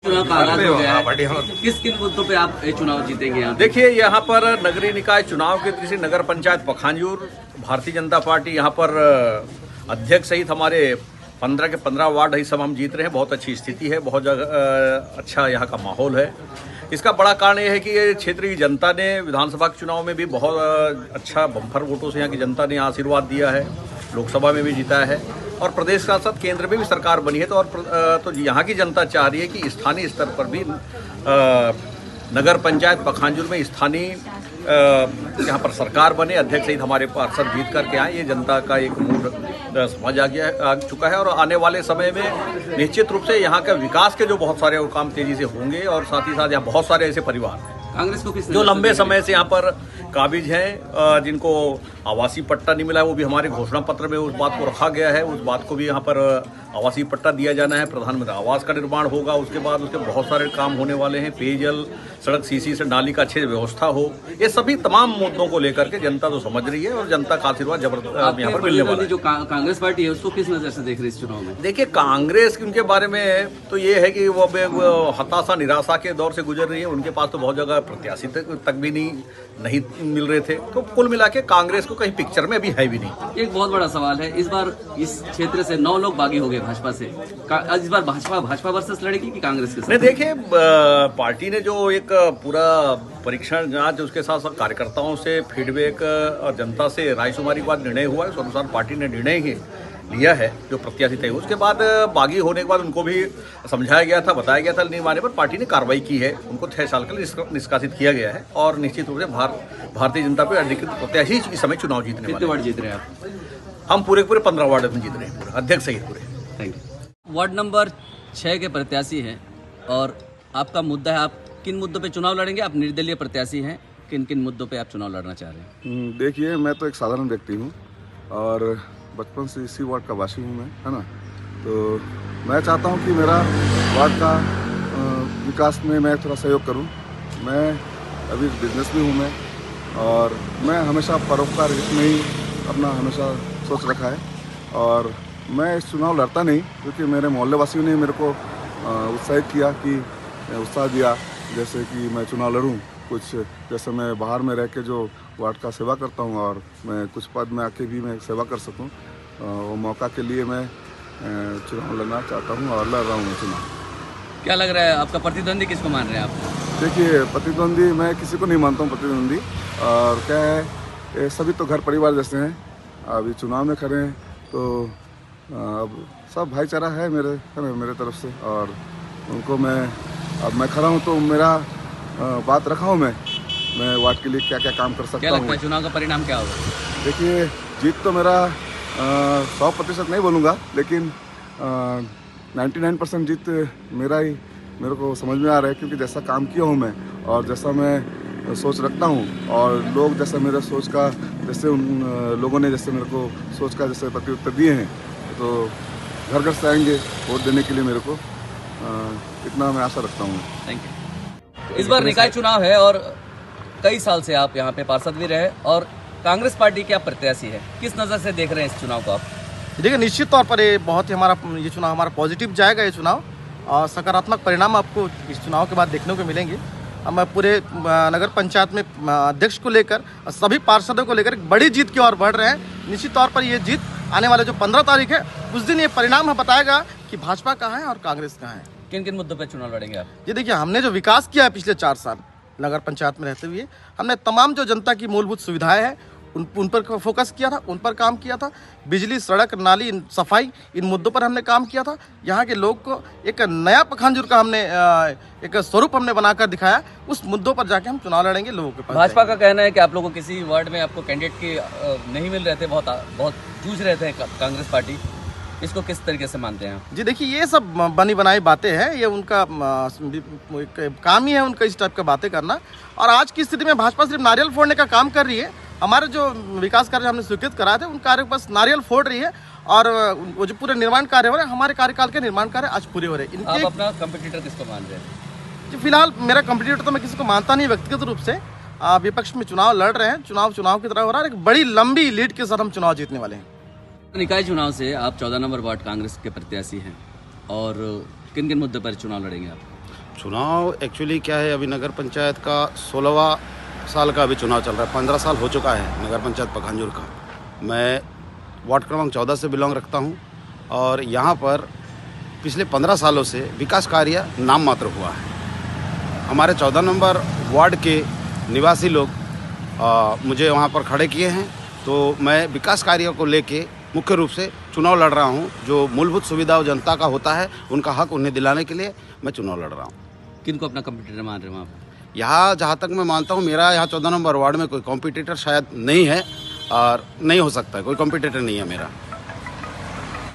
चुनाव का आगाज हो गया है, किस किन मुद्दों पे आप ये चुनाव जीतेंगे यहाँ? देखिए, यहाँ पर नगरीय निकाय चुनाव के दृष्टि नगर पंचायत पखांजूर भारतीय जनता पार्टी यहाँ पर अध्यक्ष सहित हमारे 15 के 15 वार्ड ही सब हम जीत रहे हैं। बहुत अच्छी स्थिति है, बहुत जगह अच्छा यहाँ का माहौल है। इसका बड़ा कारण ये है कि ये क्षेत्र की जनता ने विधानसभा के चुनाव में भी बहुत अच्छा बम्पर वोटों से यहाँ की जनता ने आशीर्वाद दिया है, लोकसभा में भी जीता है और प्रदेश का साथ केंद्र में भी सरकार बनी है। तो यहाँ की जनता चाह रही है कि स्थानीय स्तर पर भी नगर पंचायत पखांजूर में स्थानीय यहाँ पर सरकार बने, अध्यक्ष सहित हमारे पार्षद जीत करके आए। ये जनता का एक मूड समझ आ चुका है और आने वाले समय में निश्चित रूप से यहाँ के विकास के जो बहुत सारे और काम तेजी से होंगे और साथ ही साथ यहाँ बहुत सारे ऐसे परिवार हैं कांग्रेस को किस जो लंबे समय से यहाँ पर काबिज हैं, जिनको आवासीय पट्टा नहीं मिला है। वो भी हमारे घोषणा पत्र में उस बात को रखा गया है, उस बात को भी यहाँ पर आवासीय पट्टा दिया जाना है। प्रधानमंत्री आवास का निर्माण होगा, उसके बाद उसके बहुत सारे काम होने वाले हैं। पेयजल, सड़क, सीसी से नाली का अच्छे व्यवस्था हो, ये सभी तमाम मुद्दों को लेकर के जनता तो समझ रही है और जनता का आशीर्वाद जबरदस्त यहाँ पर मिलने वाला है। जो कांग्रेस पार्टी है उसको किस नजर से देख रही है इस चुनाव में? देखिए, कांग्रेस उनके बारे में तो ये है कि वो हताशा निराशा के दौर से गुजर रही है। उनके पास तो बहुत जगह प्रत्याशी तक भी नहीं मिल रहे थे। तो कुल मिला के कांग्रेस को कहीं पिक्चर में अभी है भी नहीं। एक बहुत बड़ा सवाल है, इस बार इस क्षेत्र से 9 लोग बागी हो गए भाजपा से। इस बार भाजपा वर्सेस लड़ेगी कि कांग्रेस के साथ? नहीं, देखिए, पार्टी ने जो एक पूरा परीक्षण जांच उसके साथ साथ कार्यकर्ताओं से फीडबैक और जनता से रायशुमारी के बाद निर्णय हुआ है। उस अनुसार पार्टी ने निर्णय ही लिया है जो प्रत्याशी थे। उसके बाद बागी होने के बाद उनको भी समझाया गया था, बताया गया था, नहीं माने पर पार्टी ने कार्रवाई की है। उनको 6 साल के लिए निष्कासित किया गया है और निश्चित रूप से भारतीय जनता पार्टी अधिकृत प्रत्याशी इस समय चुनाव जीतने वाले। कितने वार्ड जीत रहे हैं आप? हम पूरे 15 वार्ड में जीत रहे हैं, अध्यक्ष सहित पूरे। Thank you. वार्ड नंबर 6 के प्रत्याशी हैं और आपका मुद्दा है, आप किन मुद्दों पे चुनाव लड़ेंगे? आप निर्दलीय प्रत्याशी हैं, किन किन मुद्दों पे आप चुनाव लड़ना चाह रहे हैं? देखिए, मैं तो एक साधारण व्यक्ति हूँ और बचपन से इसी वार्ड का वासी हूँ मैं, है ना। तो मैं चाहता हूँ कि मेरा वार्ड का विकास में मैं थोड़ा सहयोग करूँ। मैं अभी बिजनेस में हूँ मैं, और मैं हमेशा परोपकार हित में ही अपना हमेशा सोच रखा है। और मैं इस चुनाव लड़ता नहीं, क्योंकि मेरे मोहल्ले वासियों ने मेरे को उत्साहित किया, कि उत्साह दिया जैसे कि मैं चुनाव लड़ूं। कुछ जैसे मैं बाहर में रह के जो वार्ड का सेवा करता हूं और मैं कुछ पद में आके भी मैं सेवा कर सकूं, वो मौका के लिए मैं चुनाव लड़ना चाहता हूं और लड़ रहा हूं चुनाव। क्या लग रहा है, आपका प्रतिद्वंदी किसको मान रहे हैं आप? देखिए, प्रतिद्वंदी मैं किसी को नहीं मानता हूँ प्रतिद्वंदी। और क्या है, ये सभी तो घर परिवार जैसे हैं। अभी चुनाव में खड़े हैं तो अब सब भाईचारा है मेरे तरफ से, और उनको अब मैं खड़ा हूँ तो मेरा बात रखा हूँ मैं वार्ड के लिए क्या क्या काम कर सकता हूँ। क्या लगता है चुनाव का परिणाम क्या होगा? देखिए, जीत तो मेरा 100% नहीं बोलूँगा, लेकिन 99% जीत मेरे को समझ में आ रहा है, क्योंकि जैसा काम किया हूँ मैं और जैसा मैं सोच रखता हूँ, और लोग जैसे मेरे सोच का जैसे उन लोगों ने जैसे मेरे को सोच का जैसे प्रत्युत्तर दिए हैं, तो घर घर से आएंगे वोट देने के लिए मेरे को, इतना मैं आशा रखता हूँ। Thank you. इस बार निकाय चुनाव है और कई साल से आप यहाँ पे पार्षद भी रहे और कांग्रेस पार्टी के आप प्रत्याशी है, किस नज़र से देख रहे हैं इस चुनाव को आप? देखिए, निश्चित तौर पर ये चुनाव हमारा पॉजिटिव जाएगा। ये चुनाव और सकारात्मक परिणाम आपको इस चुनाव के बाद देखने को मिलेंगे। हम पूरे नगर पंचायत में अध्यक्ष को लेकर सभी पार्षदों को लेकर एक बड़ी जीत की ओर बढ़ रहे हैं। निश्चित तौर पर ये जीत आने वाले जो 15 तारीख है उस दिन ये परिणाम बताएगा कि भाजपा कहाँ है और कांग्रेस कहाँ है। किन किन मुद्दों पर चुनाव लड़ेंगे आप? ये देखिए, हमने जो विकास किया है पिछले 4 साल नगर पंचायत में रहते हुए, हमने तमाम जो जनता की मूलभूत सुविधाएं हैं उन पर फोकस किया था, उन पर काम किया था। बिजली, सड़क, नाली, सफाई, इन मुद्दों पर हमने काम किया था। यहाँ के लोग को एक नया पखांजूर का हमने एक स्वरूप हमने बनाकर दिखाया। उस मुद्दों पर जाके हम चुनाव लड़ेंगे लोगों के पास। भाजपा का कहना है कि आप लोगों को किसी वार्ड में आपको कैंडिडेट के नहीं मिल रहे थे, बहुत जूझ रहे थे कांग्रेस पार्टी, इसको किस तरीके से मानते हैं? जी देखिए, ये सब बनी बनाई बातें हैं, ये उनका काम ही है उनका इस टाइप का बातें करना। और आज की स्थिति में भाजपा सिर्फ नारियल फोड़ने का काम कर रही है। हमारे जो विकास कार्य हमने स्वीकृत कराए थे उन कार्य बस नारियल फोड़ रही है, और वो जो पूरे निर्माण कार्य हो रहे हैं, हमारे कार्यकाल के निर्माण कार्य आज पूरे हो रहे हैं। आप अपना कंपटीटर किसको मान रहे हैं? जी, फिलहाल मेरा कंपटीटर तो मैं किसी को मानता नहीं व्यक्तिगत रूप से। विपक्ष में चुनाव लड़ रहे हैं, चुनाव की तरह हो रहा है। एक बड़ी लंबी लीड के साथ हम चुनाव जीतने वाले हैं। निकाय चुनाव से आप 14 नंबर वार्ड कांग्रेस के प्रत्याशी हैं और किन किन मुद्दों पर चुनाव लड़ेंगे आप? चुनाव एक्चुअली क्या है, अभी नगर पंचायत का 16वां साल का अभी चुनाव चल रहा है। 15 साल हो चुका है नगर पंचायत पखांजूर का। मैं वार्ड क्रमांक 14 से बिलोंग रखता हूं और यहां पर पिछले 15 सालों से विकास कार्य नाम मात्र हुआ है। हमारे 14 नंबर वार्ड के निवासी लोग मुझे वहां पर खड़े किए हैं, तो मैं विकास कार्यों को लेके मुख्य रूप से चुनाव लड़ रहा हूं। जो मूलभूत सुविधा जनता का होता है, उनका हक उन्हें दिलाने के लिए मैं चुनाव लड़ रहा हूं। किन को अपना कंपटीटर मान रहे हो आप? यहाँ जहाँ तक मैं मानता हूँ, मेरा यहाँ 14 नंबर वार्ड में कोई कॉम्पिटिटर शायद नहीं है और नहीं हो सकता है, कोई कॉम्पिटिटर नहीं है मेरा।